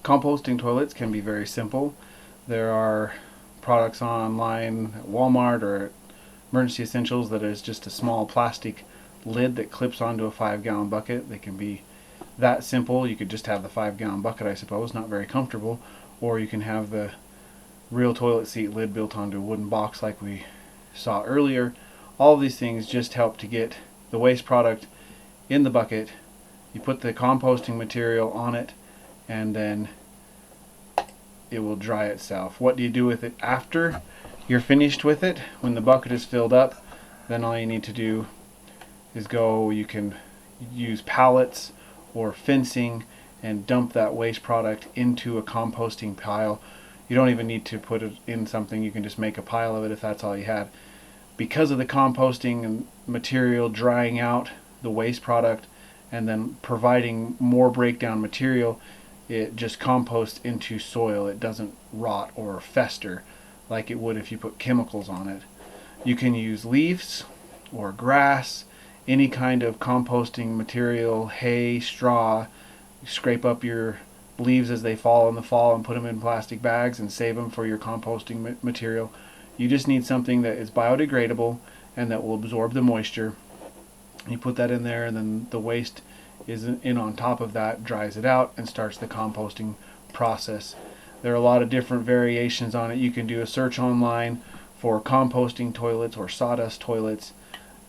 Composting toilets can be very simple. There are products online at Walmart or at Emergency Essentials that is just a small plastic lid that clips onto a 5-gallon bucket. They can be that simple. You could just have the 5-gallon bucket, I suppose, not very comfortable, or you can have the real toilet seat lid built onto a wooden box like we saw earlier. All of these things just help to get the waste product in the bucket. You put the composting material on it, and then it will dry itself. What do you do with it after you're finished with it? When the bucket is filled up, then all you need to do is you can use pallets or fencing and dump that waste product into a composting pile. You don't even need to put it in something. You can just make a pile of it if that's all you had. Because of the composting material drying out the waste product and then providing more breakdown material, it just composts into soil. It doesn't rot or fester like it would if you put chemicals on it. You can use leaves or grass, any kind of composting material, hay, straw. You scrape up your leaves as they fall in the fall and put them in plastic bags and save them for your composting material. You just need something that is biodegradable and that will absorb the moisture. You put that in there, and then the waste is in on top of that, dries it out, and starts the composting process. There are a lot of different variations on it. You can do a search online for composting toilets or sawdust toilets.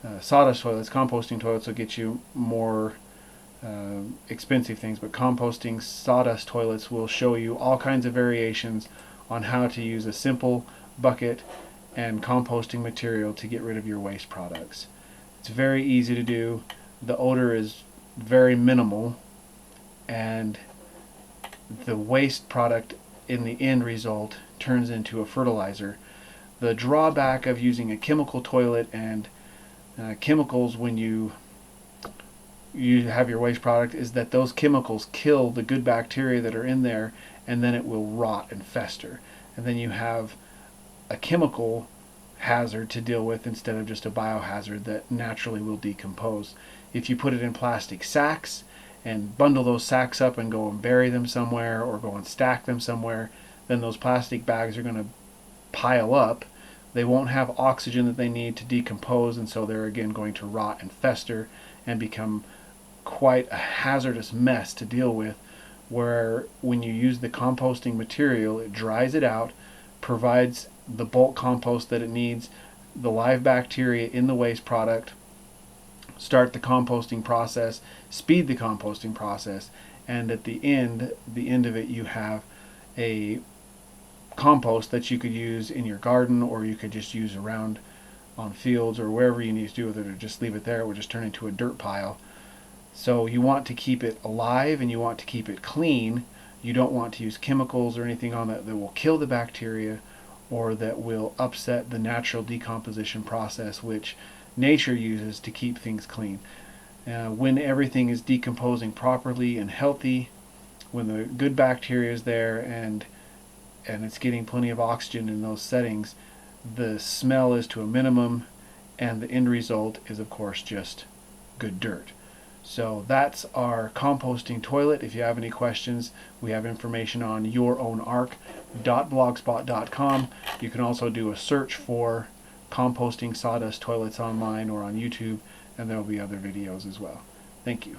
Composting toilets will get you more expensive things, but composting sawdust toilets will show you all kinds of variations on how to use a simple bucket and composting material to get rid of your waste products. It's very easy to do. The odor is very minimal, and the waste product in the end result turns into a fertilizer. The drawback of using a chemical toilet and chemicals when you have your waste product is that those chemicals kill the good bacteria that are in there, and then it will rot and fester, and then you have a chemical hazard to deal with instead of just a biohazard that naturally will decompose. If you put it in plastic sacks and bundle those sacks up and go and bury them somewhere or go and stack them somewhere, then those plastic bags are going to pile up. They won't have oxygen that they need to decompose, and so they're again going to rot and fester and become quite a hazardous mess to deal with, where when you use the composting material, it dries it out, provides the bulk compost that it needs, the live bacteria in the waste product, start the composting process, speed the composting process, and at the end of it, you have a compost that you could use in your garden, or you could just use around on fields or wherever you need to do with it, or just leave it there. It would just turn into a dirt pile. So you want to keep it alive and you want to keep it clean. You don't want to use chemicals or anything on it that will kill the bacteria or that will upset the natural decomposition process which nature uses to keep things clean. When everything is decomposing properly and healthy, when the good bacteria is there and it's getting plenty of oxygen in those settings, the smell is to a minimum, and the end result is of course just good dirt. So that's our composting toilet. If you have any questions, we have information on yourownark.blogspot.com. You can also do a search for composting sawdust toilets online or on YouTube, and there will be other videos as well. Thank you.